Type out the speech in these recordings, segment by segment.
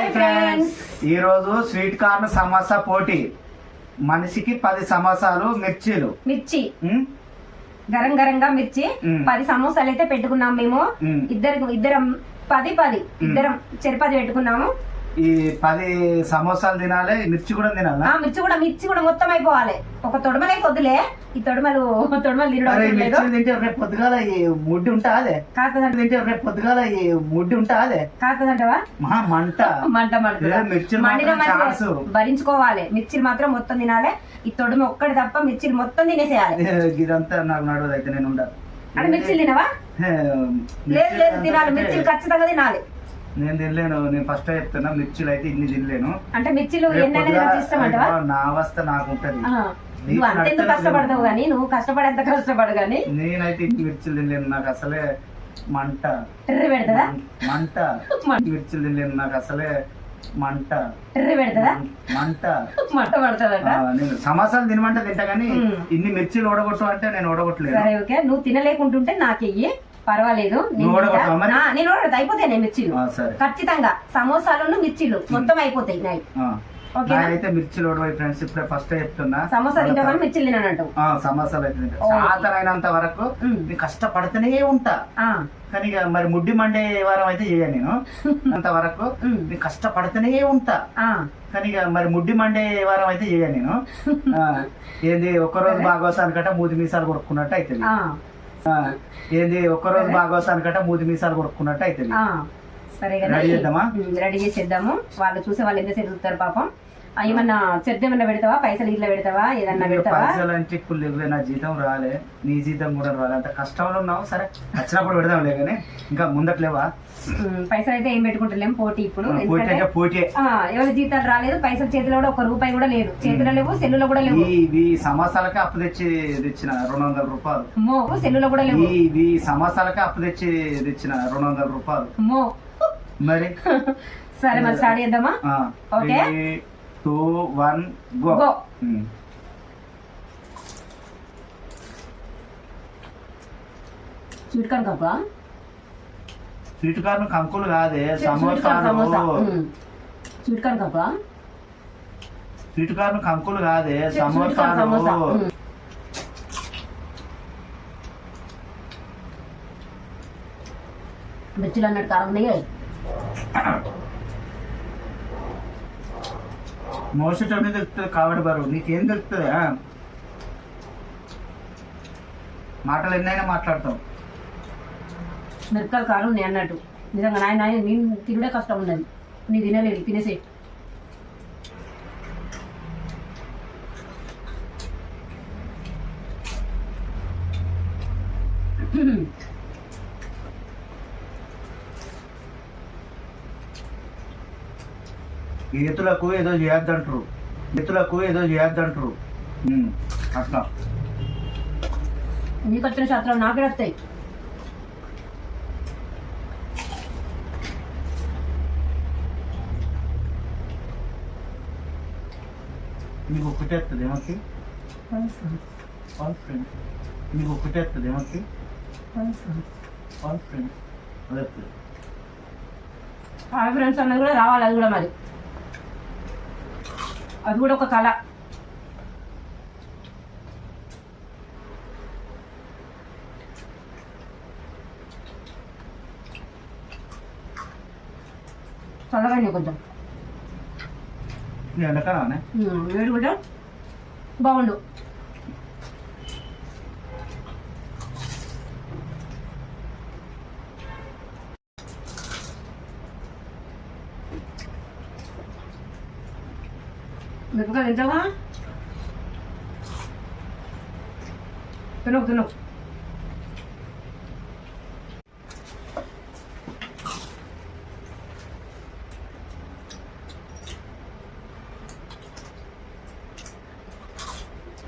Hi friends, ఈ రోజు sweet corn samosa పోటీ. మనిషికి 10 సమోసాలు మిర్చి గరం గరంగా మిర్చి 10 సమోసాలు అయితే పెట్టుకున్నాం మేము. ఇద్దరం 10 ఇద్దరం చెరపది పెట్టుకున్నాము. ఈ 10 సమోసాలు తినాలి, మిర్చి కూడా తినాలి. మిర్చి కూడా మొత్తం అయిపోవాలి. ఒక తొడమలే కొద్దులే, ఈ తొడమలు తినడం తింటే రేపు పొద్దుగాల ఈ ముడ్డి ఉంటా అదే తింటే రేపు పొద్దుగాల ఈ ముడ్డి ఉంటా అదే కాదంటవా? మంట మంట మిర్చి భరించుకోవాలి. మిర్చిలు మాత్రం మొత్తం తినాలి. ఈ తొడమ ఒక్కటి తప్ప మిర్చిలు మొత్తం తినేసేయాలి. ఇదంతా నాకు నడవదు. అయితే నేను ఉండాలి అంటే మిర్చిలు తినవా? లేదు లేదు, తినాలి. మిర్చిలు ఖచ్చితంగా తినాలి. నేను తినలేను. నేను ఫస్ట్ చెప్తున్నా, మిర్చిలు అయితే ఇన్ని తినలేను. అంటే మిర్చిలు ఇష్టమంటవా? నా అవస్థ నాకు ఉంటది. నువ్వు అంతెందుకు కష్టపడతావు గానీ, నువ్వు కష్టపడేంత కష్టపడు గానీ. నేనైతే ఇన్ని మిర్చిలు తినలేను. నాకు అసలే మంట పెడతా మంట మిర్చిలు తినలేను. నాకు అసలే మంట పెడతా మంట పడుతుందట. నేను సమోసాలు తినమంటే తింటా కానీ ఇన్ని మిర్చిలు ఓడగొట్టు అంటే నేను ఓడగొట్టలేదు. సరే ఓకే, నువ్వు తినలేకుంటుంటే నాకెయ్యి, పర్వాలేదు. నేను ఓడగొడతా, అయిపోతాయి మిర్చిలు ఖచ్చితంగా. సమోసాలు మిర్చిలు మొత్తం అయిపోతాయి నాయి. అయితే మిర్చిలు ఓడవై ఫ్రెండ్స్. ఇప్పుడే ఫస్ట్ చెప్తున్నా, సమోసా తింటా మిర్చిలు తినట్టు. సమోసాలు అయితే సాతనైనంత వరకు కష్టపడుతూనే ఉంటా. కానీ ఇక మరి ముడ్డి మండే వారం అయితే చేయను నేను. అంత వరకు కష్టపడుతూనే ఉంటా. కానీ ఇక మరి ముడ్డి మండే వారం అయితే చేయను నేను. ఏంది ఒక్కరోజు బాగోసానికట మూతి మీసాలు కొడుకున్నట్టు అవుతుంది. ఏంది ఒక్కరోజు బాగోసానికట మూతి మీసాలు కొడుకున్నట్టు అవుతుంది. సరే రెడీ చేసేద్దాము. వాళ్ళు చూసే వాళ్ళు ఎంత చూస్తారు పాపం. ఏమన్నా చెద్దేమన్నా పెడతావా? పైసలు ఇట్లా పెడతావా? ఏదన్నా పెడతావా? పైసలు అంటే ఇప్పుడు లేవే, నా జీతం రాలే, నీ జీతం కూడా రాలే. అంత కష్టంలో ఉన్నావు. సరే వచ్చినప్పుడు పెడదాంలే, కానీ ఇంకా ముందట్లేవా? పైసలు అయితే ఏం పెట్టుకుంటలేము. పోటీ ఇప్పుడు పోటీ. ఎవరి జీతాలు రాలేదు, పైసలు చేతిలో కూడా 1 రూపాయి కూడా లేదు. చేతిలో లేవు, సెల్లులో కూడా లేవు. ఈ సమోసాలకే అప్పు తెచ్చిన 200 రూపాయలు. సెల్లులో కూడా లేవు. ఈ సమోసాలకే అప్పు తెచ్చిన 200 రూపాయలు. మరి సరే మరి స్టార్ట్ చేద్దామా? Okay, 2, 1 go. స్వీట్ కార్న్ కప్పా? స్వీట్ కార్న్ కంకులు కాదే, సమోసాలు. స్వీట్ కార్న్ కప్పా? స్వీట్ కార్న్ కంకులు కాదే, సమోసాలు. మిర్చిలు అన్నట్టు కారం ఉన్నాయి. మోసేటప్పుడు తెలుస్తుంది కాబట్టి బరువు. నీకేం తెలుస్తుంది? మాటలు ఎన్నైనా మాట్లాడతావు. మిరపకాయలు కారం ఉన్నాయి అన్నట్టు. నిజంగా నాయన నేను తినడే కష్టం ఉన్నది. నీ తినలేదు, తినేసే. ఎత్తులకు ఏదో చేయొద్దంటారు. అట్లా నీకు వచ్చిన శాస్త్రం నాకే వస్తాయి. నీకు ఒక్కటే వస్తుంది ఏమకి? నీకు ఒక్కటే వస్తుంది ఏమకి? అదే హాయ్ ఫ్రెండ్స్ అన్నది కూడా రావాలి. అది కూడా మరి అది కూడా ఒక కళ. చల్లగా కొంచెం ఎండకాలనే వేడి కూడా బాగుండు. మిరపకాయలు తింటావా? తినకు.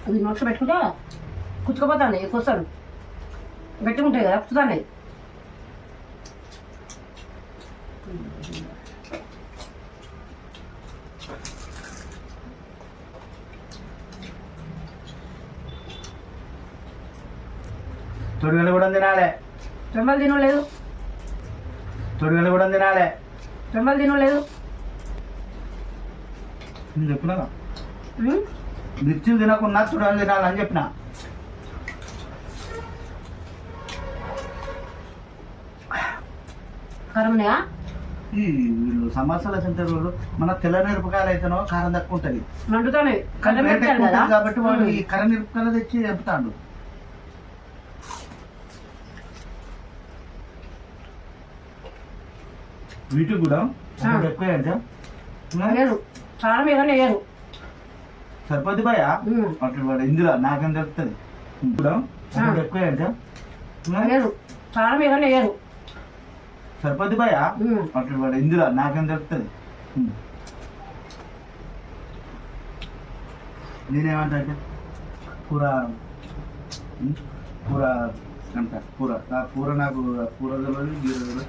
అది నోట్లో పెట్టుకుంటా కుచ్చుకోపోతాను. కూర్చోను గట్టిగా ఉంటాయి కదా, కుచ్చుతాను. తొడిగలు కూడా తినాలి. చెంబలు తినలేదు. తొడిగలు కూడా తినాలి. చెంబలు తినలేదు. నేను చెప్పినా ఉమ్, మిర్చిలు తినకుండా చూడాలి తినాలని చెప్పిన. కారం ఉన్నాయా? ఈ వీళ్ళు సమోసాల సెంటర్ వాళ్ళు మన తెల్ల మిరపకాయలు అయితేనో కారం తక్కువ ఉంటుంది మండుతానే కానీ రేట్ పెట్టారు ఎక్కువ కదా. ఉంటుంది కాబట్టి వాడు ఈ కర్ర మిరపకాయలు తెచ్చి చెప్తాడు. వీటికి కూడా ఎక్కువ అంటే వేయరు, కారం ఏదైనా వేయరు. సరిపోద్ది భయ ఉమ్, అట్లా వాడు ఇందులో నాకేం దొరుకుతుంది కూడా ఎక్కువ అంటే వేయరు, కారం ఏదైనా వేయరు. సరిపోద్ది భయ ఉమ్, అట్లా వాడు ఇందులో నాకేం దొరుకుతుంది. నేనేమంటా అంటే కూర కూర అంట కూర ఆ కూర నాకు కూర తెలియదు గీర తెలియదు.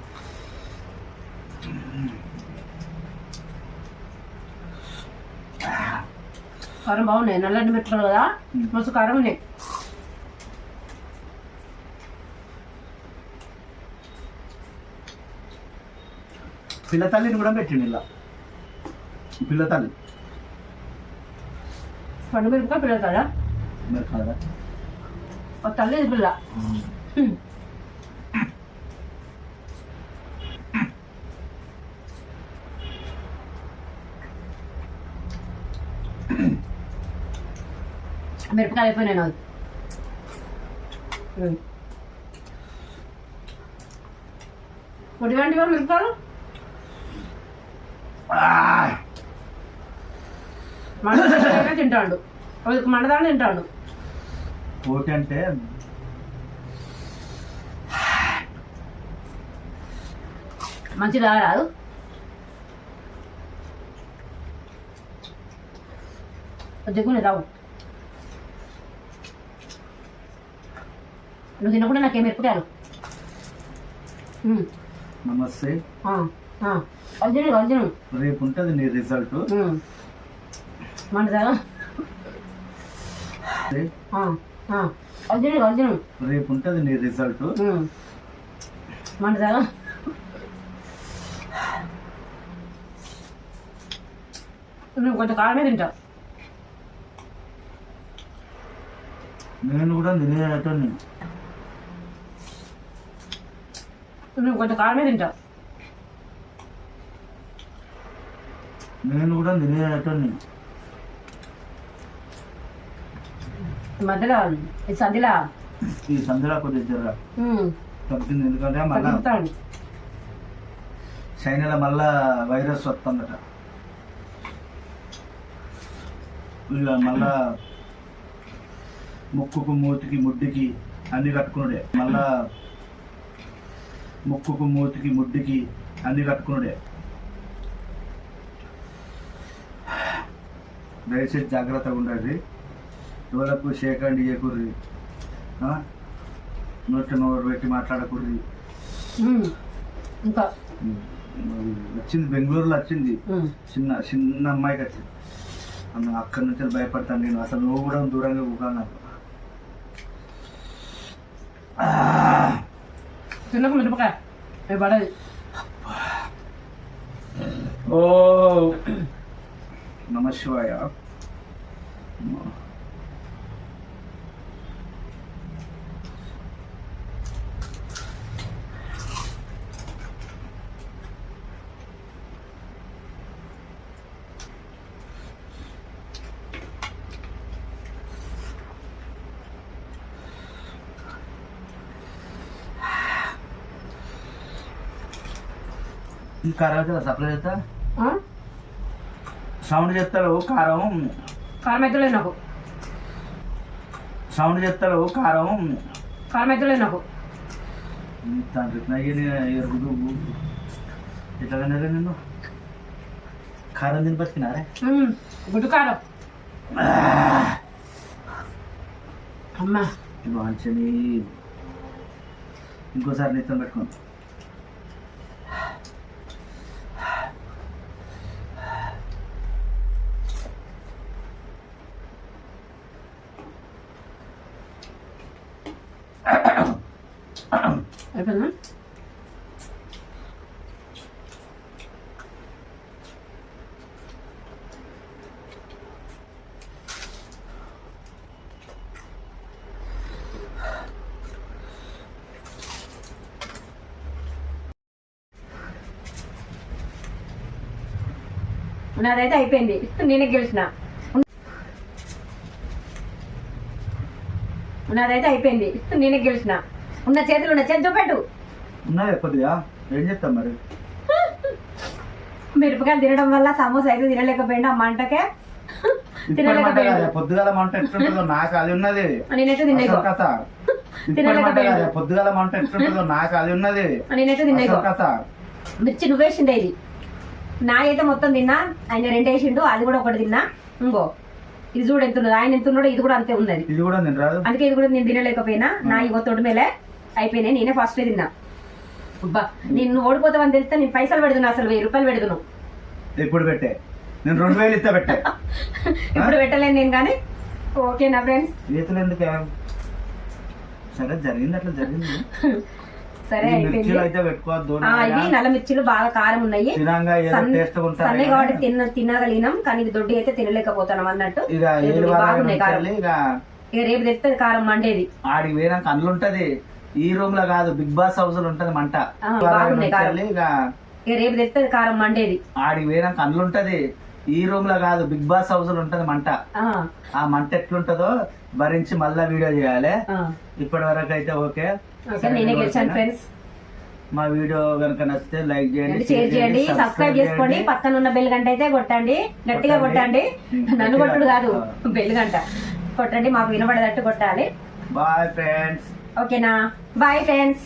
కారం బాగున్నాయి, నల్లటి మిరపకాయలు కదా, మస్తు కారం ఉన్నాయి. పిల్ల తల్లిని కూడా పెట్టిండు ఇలా పిల్ల తల్లి పండు మిరపకాయ పిల్లలు కదా, మరి కాదా ఒక తల్లి ఇది పిల్ల. ఉమ్, మిరపకాయలు అయిపోయినాయి నాకు. పొడి వంటి వాళ్ళు మిరపకాయలు మండదానే తింటాడు, మండదాన్ని తింటాడు. పోటీ అంటే మంచిగా రాదు. దిగునే రావు, నువ్వు తినకుండా నాకేం మిరపకాయలు. నమస్తే అర్జును అర్జును రేపు ఉంటుంది నీ రిజల్ట్. మంటదా అర్జును అర్జును రేపు ఉంటుంది నీ రిజల్ట్. మంటదా నువ్వు కొంచెం కారమే తింటావు. నేను కూడా తినేటోని. నువ్వు కొంచెం కారమే తింటావు. నేను కూడా తినేటోని. మధ్యలో ఈ సంధిలా ఈ సందులో కొద్దిగా జర తగ్గింది ఎందుకంటే మళ్ళా తగ్గుతాడు. చైనాలో మళ్ళా వైరస్ వస్తుందట. ఇక మళ్ళా ముక్కుకు మూతికి ముడ్డికి అన్ని కట్టుకున్నాడే. మళ్ళా ముక్కుకు మూతికి ముడ్డికి అన్ని కట్టుకున్నాడే. దయచేసి జాగ్రత్తగా ఉండండి. ఎవరకు షేకండి చేయకూర్రి, నోటి నోరు పెట్టి మాట్లాడకూడదు. ఇంకా వచ్చింది బెంగళూరులో వచ్చింది చిన్న చిన్న అమ్మాయికి వచ్చింది. అక్కడి నుంచి భయపడతాను నేను. అసలు నువ్వు కూడా దూరంగా ఊగాను నాకు. చిన్నకు మిరపకాయ పడది. ఓ నమ శివాయ. ఈ కారం కదా సప్లై చేస్తా సౌండ్ చేస్తాడు కారం. కారం అయితే లేదు నాకు. సౌండ్ చేస్తాడు కారం. కారం అయితే లేదు నాకు. తండ్రి ఎరుగుదు ఎట్లాగనే నేను కారం తిని బతికినారే. గుడ్డు కారం అమ్మా మంచిని ఇంకోసారి నెత్తం పెట్టుకోండి. అయిపోయిందా? నాదైతే అయిపోయింది, నేనే గెలిచిన. నాదైతే అయిపోయింది, నేనే గెలిచిన. ఉన్న చేతులు చూపెట్టు. ఉన్నది కొద్దిగా ఏం చెప్తాం మరి. మిరపకాయలు తినడం వల్ల సమోసా అయితే తినలేకపోయింది. ఆ మంటకే తినలేకపోయింది. పొద్దుగాల మంట ఎట్లుంటుందో నాకు అది ఉన్నది. నేనైతే తినలేక కథ పొద్దుగాల మంట ఎట్లుంటుందో నాకు అది ఉన్నది. నేనైతే తినలేక కథ. మిర్చి నువ్వేసిండే ఇది. నా అయితే మొత్తం తిన్నా, ఆయన 2 వేసిండు, అది కూడా ఒకటి తిన్నా. ఇంకో ఇది చూడు ఎంత ఉన్నది, ఆయన ఎంత ఉన్నాడో ఇది కూడా అంతే ఉన్నది. ఇది కూడా తినరాదు, అందుకే ఇది కూడా నేను తినలేకపోయినా. నా ఇగో తొడి మేలే అయిపోయినాయి, నేనే ఫస్ట్ తిన్నా. నిన్ను ఓడిపోతావని తెలిస్తే నేను పైసలు పెడుతున్నా, అసలు 1000 రూపాయలు పెడుతున్నావు. ఇప్పుడు పెట్టే, నేను 2000 ఇస్తా పెట్టే. ఇప్పుడు పెట్టలేను నేను కానీ. ఓకేనా ఫ్రెండ్స్? ఈతలు ఎందుకు? సరే జరిగింది, అట్లా జరిగింది. సరే అయిపోయింది. ఇవి నల్ల మిర్చిలు బాగా కారం ఉన్నాయి, సన్నగా కాబట్టి తినగలిగినాం. కానీ ఇది దొడ్డి అయితే తినలేకపోతున్నాం అన్నట్టు. బాగున్నాయి కారం. ఇక రేపు తెస్తే కారం మండేది. ఆడికి వేయడానికి అందులో ఉంటది, ఈ రూమ్ లో కాదు, బిగ్ బాస్ హౌస్ లో ఉంటది మంట. బాగున్నాయి కారం. ఇక రేపు తెస్తే కారం మండేది. ఆడికి వేయడానికి అందులో ఉంటది, ఈ రూమ్ లో కాదు, బిగ్ బాస్ హౌస్ లో ఉంటది మంట. ఆ మంట ఎట్లుంటదో భరించి మళ్ళా వీడియో చేయాలి. ఇప్పటి వరకు అయితే ఓకే. నేనే గెలిచాను ఫ్రెండ్స్. మా వీడియో కనుక నచ్చితే లైక్ చేయండి, షేర్ చేయండి, సబ్స్క్రైబ్ చేసుకోండి. పక్కన ఉన్న బెల్ గంట అయితే కొట్టండి, గట్టిగా కొట్టండి. నన్ను కొట్టుడు కాదు, బెల్ గంట కొట్టండి, మాకు వినబడేటట్టు కొట్టాలి. Boyfriends. ఓకేనా? Bye friends.